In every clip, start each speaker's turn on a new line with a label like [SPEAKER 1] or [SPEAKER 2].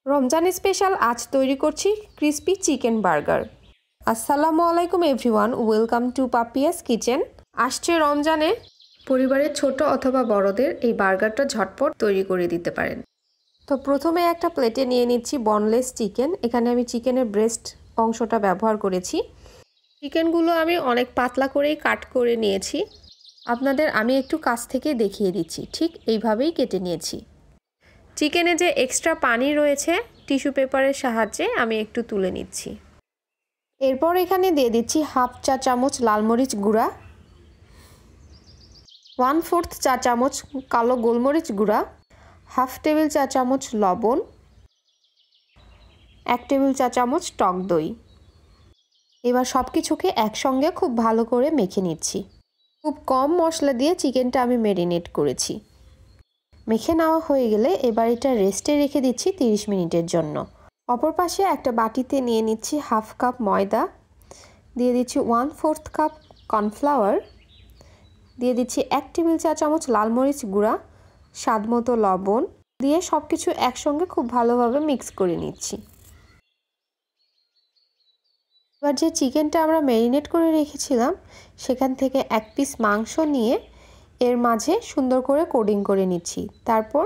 [SPEAKER 1] Ramzan special আজ তৈরি করছি ক্রিস্পি চিকেন বার্গার। আসসালামু আলাইকুম everyone, welcome to Papiya's kitchen. আসছে রমজানে পরিবারের ছোট অথবা বড়দের এই বার্গারটা ঝটপট তৈরি করে দিতে পারেন। তো প্রথমে একটা প্লেটে নিয়ে নিচ্ছি বনলেস চিকেন। এখানে আমি চিকেনের ব্রেস্ট অংশটা ব্যবহার করেছি। চিকেনগুলো আমি অনেক পাতলা করেই কাট করে নিয়েছি। আপনাদের আমি একটু কাছ থেকে দেখিয়ে দিচ্ছি, ঠিক এইভাবেই কেটে নিয়েছি। চিকেনে যে এক্সট্রা পানি রয়েছে টিস্যু পেপারের সাহায্যে আমি একটু তুলে নিচ্ছি। এরপর এখানে দিয়ে দিচ্ছি হাফ চা চামচ লাল মরিচ গুঁড়া, 1/4 চা চামচ কালো গোলমরিচ গুঁড়া, হাফ টেবিল চা চামচ লবণ, 1 টেবিল চা চামচ টক দই। এবার সব কিছুকে একসঙ্গে খুব ভালো করে মেখে নিচ্ছি। খুব কম মশলা দিয়ে চিকেনটা আমি ম্যারিনেট করেছি। মেখে নেওয়া হয়ে গেলে এবার এটা রেস্টে রেখে দিচ্ছি 30 মিনিটের জন্য। অপর পাশে একটা বাটিতে নিয়ে নিচ্ছি হাফ কাপ ময়দা, দিয়ে দিচ্ছি 1/4 কাপ কর্নফ্লাওয়ার, দিয়ে দিচ্ছি 1 টেবিল চা চামচ লাল মরিচ গুঁড়া, স্বাদ মতো লবণ দিয়ে সব কিছু একসঙ্গে খুব ভালোভাবে মিক্স করে নিচ্ছি। এবার যে চিকেনটা আমরা ম্যারিনেট করে রেখেছিলাম সেখান থেকে 1 পিস মাংস নিয়ে এর মাঝে সুন্দর করে কোডিং করে নিচ্ছি। তারপর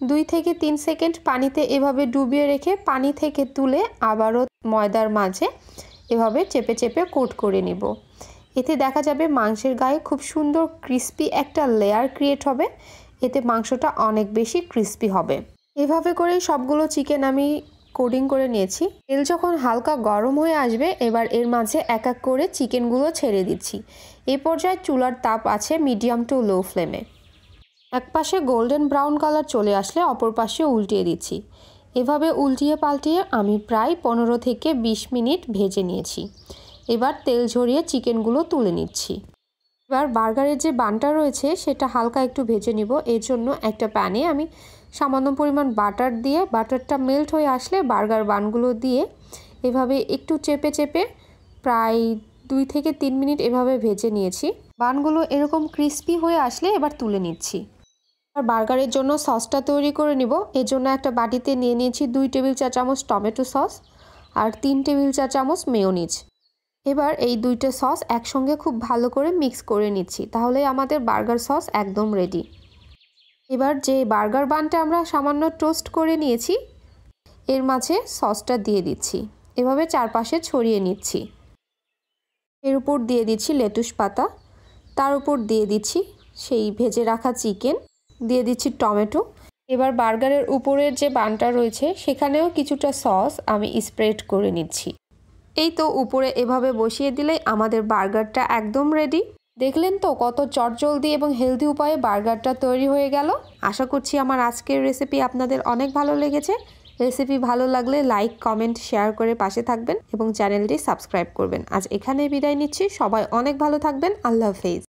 [SPEAKER 1] 2 থেকে 3 সেকেন্ড পানিতে এভাবে ডুবিয়ে রেখে পানি থেকে তুলে আবারও ময়দার মাঝে এভাবে চেপে চেপে কোট করে নিব। এতে দেখা যাবে মাংসের গায়ে খুব সুন্দর ক্রিস্পি একটা লেয়ার ক্রিয়েট হবে। এতে মাংসটা অনেক বেশি ক্রিস্পি হবে। এভাবে করেই সবগুলো চিকেন আমি কোডিং করে নিয়েছি। তেল যখন হালকা গরম হয়ে আসবে এবার এর মাঝে এক এক করে চিকেনগুলো ছেড়ে দিচ্ছি। এই পর্যায়ে চুলার তাপ আছে মিডিয়াম টু লো ফ্লেমে। এক পাশে গোল্ডেন ব্রাউন কালার চলে আসলে অপর পাশে উল্টিয়ে দিচ্ছি। এভাবে উল্টিয়ে পাল্টিয়ে আমি প্রায় 15 থেকে 20 মিনিট ভেজে নিয়েছি। এবার তেল ঝরিয়ে চিকেনগুলো তুলে নিচ্ছি। এবার বার্গারের যে বানটা রয়েছে সেটা হালকা একটু ভেজে নিব। এর জন্য একটা প্যানে আমি সামান্য পরিমাণ বাটার দিয়ে বাটারটা মেল্ট হয়ে আসলে বার্গার বানগুলো দিয়ে এভাবে একটু চেপে চেপে প্রায় 2 থেকে 3 মিনিট এভাবে ভেজে নিয়েছি। বানগুলো এরকম ক্রিস্পি হয়ে আসলে এবার তুলে নিচ্ছি। আর বার্গারের জন্য সসটা তৈরি করে নিব। এর জন্য একটা বাটিতে নিয়ে নিয়েছি 2 টেবিল চা চামচ টমেটো সস আর 3 টেবিল চা চামচ মেয়োনিজ। এবার এই দুইটা সস একসঙ্গে খুব ভালো করে মিক্স করে নিচ্ছি, তাহলে আমাদের বার্গার সস একদম রেডি। এবার যে বার্গার বানটা আমরা সামান্য টোস্ট করে নিয়েছি এর মাঝে সসটা দিয়ে দিচ্ছি। এভাবে চারপাশে ছড়িয়ে নিচ্ছি। এর উপর দিয়ে দিচ্ছি লেটুস পাতা, তার উপর দিয়ে দিচ্ছি সেই ভেজে রাখা চিকেন, দিয়ে দিচ্ছি টমেটো। এবার বার্গারের উপরের যে বানটা রয়েছে সেখানেও কিছুটা সস আমি স্প্রেড করে নিচ্ছি। এই তো উপরে এভাবে বসিয়ে দিলেই আমাদের বার্গারটা একদম রেডি। দেখলেন তো কত চটজলদি এবং হেলদি উপায়ে বার্গারটা তৈরি হয়ে গেল। আশা করছি আমার আজকের রেসিপি আপনাদের অনেক ভালো লেগেছে। রেসিপি ভালো লাগলে লাইক, কমেন্ট, শেয়ার করে পাশে থাকবেন এবং চ্যানেলটি সাবস্ক্রাইব করবেন। আজ এখানেই বিদায় নিচ্ছি। সবাই অনেক ভালো থাকবেন। আল্লাহ হাফেজ।